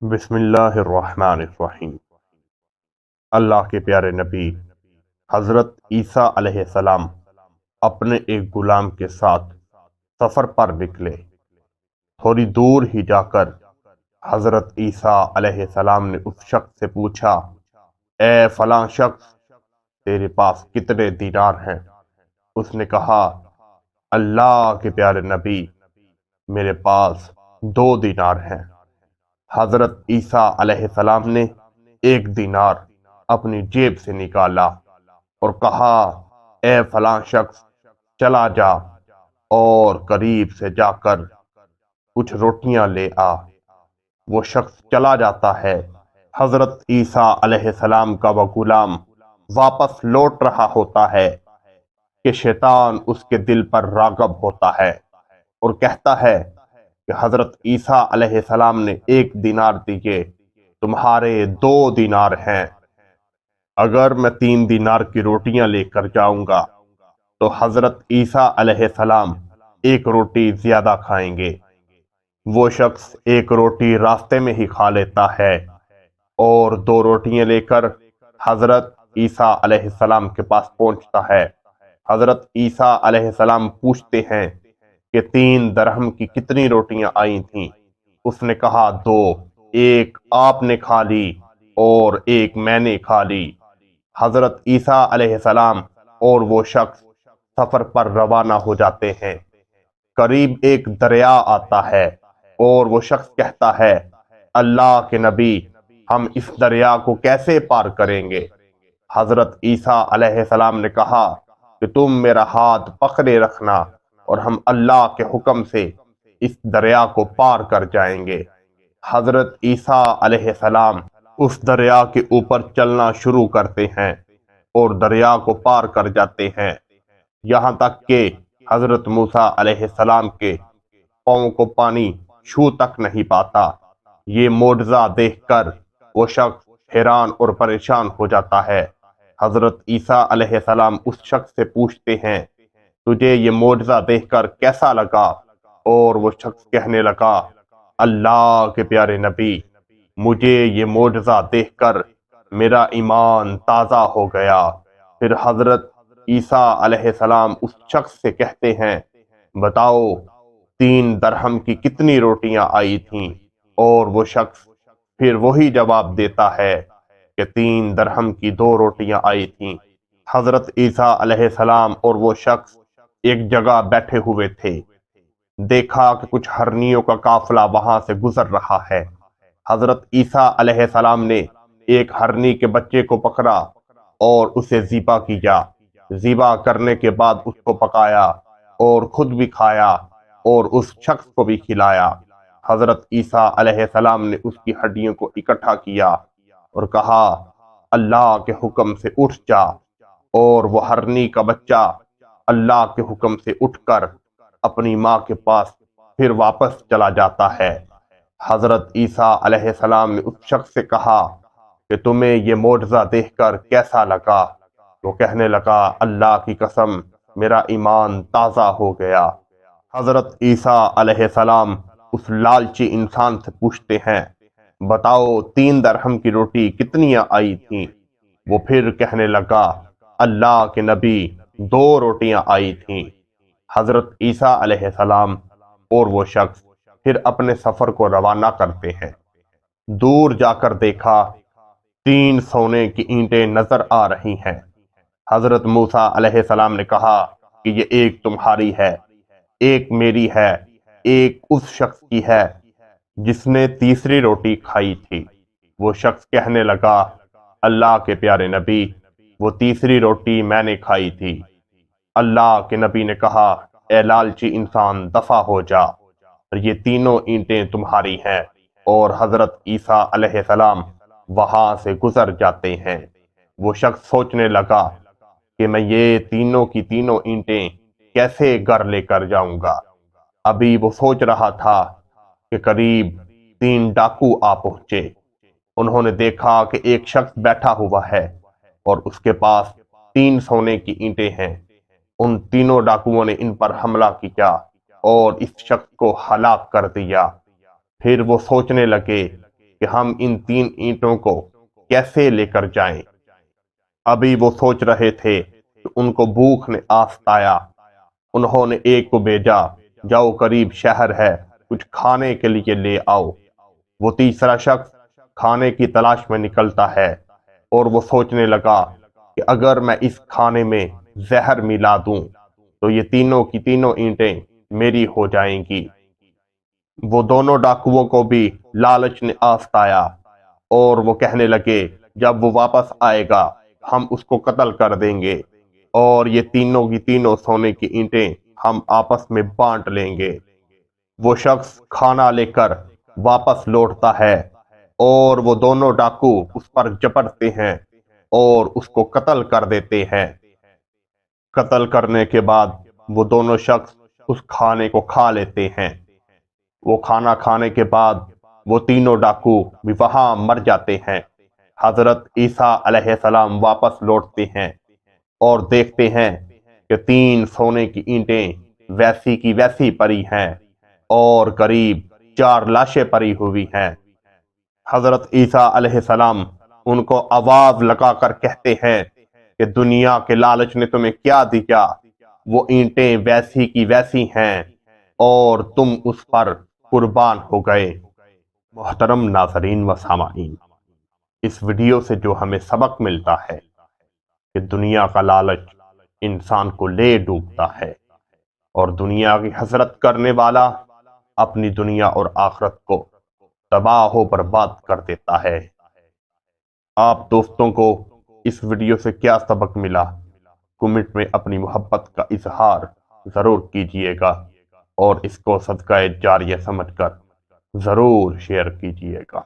بسم اللہ الرحمن الرحیم۔ اللہ کے پیارے نبی حضرت عیسیٰ علیہ السلام اپنے ایک غلام کے ساتھ سفر پر نکلے۔ تھوڑی دور ہی جا کر حضرت عیسیٰ علیہ السلام نے اس شخص سے پوچھا، اے فلاں شخص، تیرے پاس کتنے دینار ہیں؟ اس نے کہا، اللہ کے پیارے نبی، میرے پاس 2 دینار ہیں۔ حضرت عیسیٰ علیہ السلام نے 1 دینار اپنی جیب سے نکالا اور کہا، اے فلاں شخص، چلا جا اور قریب سے جا کر کچھ روٹیاں لے آ۔ وہ شخص چلا جاتا ہے۔ حضرت عیسیٰ علیہ السلام کا وہ غلام واپس لوٹ رہا ہوتا ہے کہ شیطان اس کے دل پر راغب ہوتا ہے اور کہتا ہے کہ حضرت عیسیٰ علیہ السلام نے 1 دینار دیے، تمہارے 2 دینار ہیں۔ اگر میں 3 دینار کی روٹیاں لے کر جاؤں گا تو حضرت عیسیٰ علیہ السلام 1 روٹی زیادہ کھائیں گے۔ وہ شخص 1 روٹی راستے میں ہی کھا لیتا ہے اور 2 روٹیاں لے کر حضرت عیسیٰ علیہ السلام کے پاس پہنچتا ہے۔ حضرت عیسیٰ علیہ السلام پوچھتے ہیں کہ 3 درہم کی کتنی روٹیاں آئی تھیں؟ اس نے کہا 2، 1 آپ نے کھا لی اور 1 میں نے کھا لی۔ حضرت عیسیٰ علیہ السلام اور وہ شخص سفر پر روانہ ہو جاتے ہیں۔ قریب ایک دریا آتا ہے اور وہ شخص کہتا ہے، اللہ کے نبی، ہم اس دریا کو کیسے پار کریں گے؟ حضرت عیسیٰ علیہ السلام نے کہا کہ تم میرا ہاتھ پکڑے رکھنا اور ہم اللہ کے حکم سے اس دریا کو پار کر جائیں گے۔ حضرت عیسیٰ علیہ السلام اس دریا کے اوپر چلنا شروع کرتے ہیں اور دریا کو پار کر جاتے ہیں، یہاں تک کہ حضرت موسیٰ علیہ السلام کے پاؤں کو پانی چھو تک نہیں پاتا۔ یہ معجزہ دیکھ کر وہ شخص حیران اور پریشان ہو جاتا ہے۔ حضرت عیسیٰ علیہ السلام اس شخص سے پوچھتے ہیں، تجھے یہ معجزہ دیکھ کر کیسا لگا؟ اور وہ شخص کہنے لگا، اللہ کے پیارے نبی، مجھے یہ معجزہ دیکھ کر میرا ایمان تازہ ہو گیا۔ پھر حضرت عیسیٰ علیہ السلام اس شخص سے کہتے ہیں، بتاؤ 3 درہم کی کتنی روٹیاں آئی تھیں؟ اور وہ شخص پھر وہی جواب دیتا ہے کہ 3 درہم کی 2 روٹیاں آئی تھیں۔ حضرت عیسیٰ علیہ السلام اور وہ شخص ایک جگہ بیٹھے ہوئے تھے۔ دیکھا کہ کچھ ہرنیوں کا قافلہ وہاں سے گزر رہا ہے۔ حضرت عیسیٰ علیہ السلام نے ایک ہرنی کے بچے کو پکڑا اور اسے ذبح کیا۔ ذبح کرنے کے بعد اس کو پکایا اور خود بھی کھایا اور اس شخص کو بھی کھلایا۔ حضرت عیسیٰ علیہ السلام نے اس کی ہڈیوں کو اکٹھا کیا اور کہا، اللہ کے حکم سے اٹھ جا، اور وہ ہرنی کا بچہ اللہ کے حکم سے اٹھ کر اپنی ماں کے پاس پھر واپس چلا جاتا ہے۔ حضرت عیسیٰ علیہ السلام نے اس شخص سے کہا کہ تمہیں یہ معجزہ دیکھ کر کیسا لگا؟ وہ کہنے لگا، اللہ کی قسم، میرا ایمان تازہ ہو گیا۔ حضرت عیسیٰ علیہ السلام اس لالچی انسان سے پوچھتے ہیں، بتاؤ 3 درہم کی روٹی کتنی آئی تھیں؟ وہ پھر کہنے لگا، اللہ کے نبی، 2 روٹیاں آئی تھیں۔ حضرت عیسیٰ علیہ السلام اور وہ شخص پھر اپنے سفر کو روانہ کرتے ہیں۔ دور جا کر دیکھا 3 سونے کی اینٹیں نظر آ رہی ہیں۔ حضرت موسیٰ علیہ السلام نے کہا کہ یہ 1 تمہاری ہے، 1 میری ہے، 1 اس شخص کی ہے جس نے تیسری روٹی کھائی تھی۔ وہ شخص کہنے لگا، اللہ کے پیارے نبی، وہ تیسری روٹی میں نے کھائی تھی۔ اللہ کے نبی نے کہا، اے لالچی انسان، دفع ہو جا، اور یہ تینوں اینٹیں تمہاری ہیں۔ اور حضرت عیسیٰ علیہ السلام وہاں سے گزر جاتے ہیں۔ وہ شخص سوچنے لگا کہ میں یہ تینوں کی تینوں اینٹیں کیسے گھر لے کر جاؤں گا۔ ابھی وہ سوچ رہا تھا کہ قریب 3 ڈاکو آ پہنچے۔ انہوں نے دیکھا کہ ایک شخص بیٹھا ہوا ہے اور اس کے پاس 3 سونے کی اینٹیں ہیں۔ ان تینوں ڈاکوؤں نے ان پر حملہ کیا اور اس شخص کو ہلاک کر دیا۔ پھر وہ سوچنے لگے کہ ہم ان 3 اینٹوں کو کیسے لے کر جائیں۔ ابھی وہ سوچ رہے تھے کہ ان کو بھوک نے آستایا۔ انہوں نے ایک کو بھیجا، جاؤ قریب شہر ہے، کچھ کھانے کے لیے لے آؤ۔ وہ تیسرا شخص کھانے کی تلاش میں نکلتا ہے اور وہ سوچنے لگا کہ اگر میں اس کھانے میں زہر ملا دوں تو یہ تینوں کی تینوں اینٹیں میری ہو جائیں گی۔ وہ دونوں ڈاکوؤں کو بھی لالچ نے آستایا اور وہ کہنے لگے جب وہ واپس آئے گا ہم اس کو قتل کر دیں گے اور یہ تینوں کی تینوں سونے کی اینٹیں ہم آپس میں بانٹ لیں گے۔ وہ شخص کھانا لے کر واپس لوٹتا ہے اور وہ دونوں ڈاکو اس پر جپٹتے ہیں اور اس کو قتل کر دیتے ہیں۔ قتل کرنے کے بعد وہ دونوں شخص اس کھانے کو کھا لیتے ہیں۔ وہ کھانا کھانے کے بعد وہ تینوں ڈاکو بھی وہاں مر جاتے ہیں۔ حضرت عیسیٰ علیہ السلام واپس لوٹتے ہیں اور دیکھتے ہیں کہ 3 سونے کی اینٹیں ویسی کی ویسی پڑی ہیں اور قریب 4 لاشیں پڑی ہوئی ہیں۔ حضرت عیسیٰ علیہ السلام ان کو آواز لگا کر کہتے ہیں کہ دنیا کے لالچ نے تمہیں کیا دیا، وہ اینٹیں ویسی کی ویسی ہیں اور تم اس پر قربان ہو گئے۔ محترم ناظرین و سامعین، اس ویڈیو سے جو ہمیں سبق ملتا ہے کہ دنیا کا لالچ انسان کو لے ڈوبتا ہے اور دنیا کی حسرت کرنے والا اپنی دنیا اور آخرت کو تباہ و برباد کر دیتا ہے۔ آپ دوستوں کو اس ویڈیو سے کیا سبق ملا؟ کمنٹ میں اپنی محبت کا اظہار ضرور کیجئے گا اور اس کو صدقہ جاریہ سمجھ کر ضرور شیئر کیجئے گا۔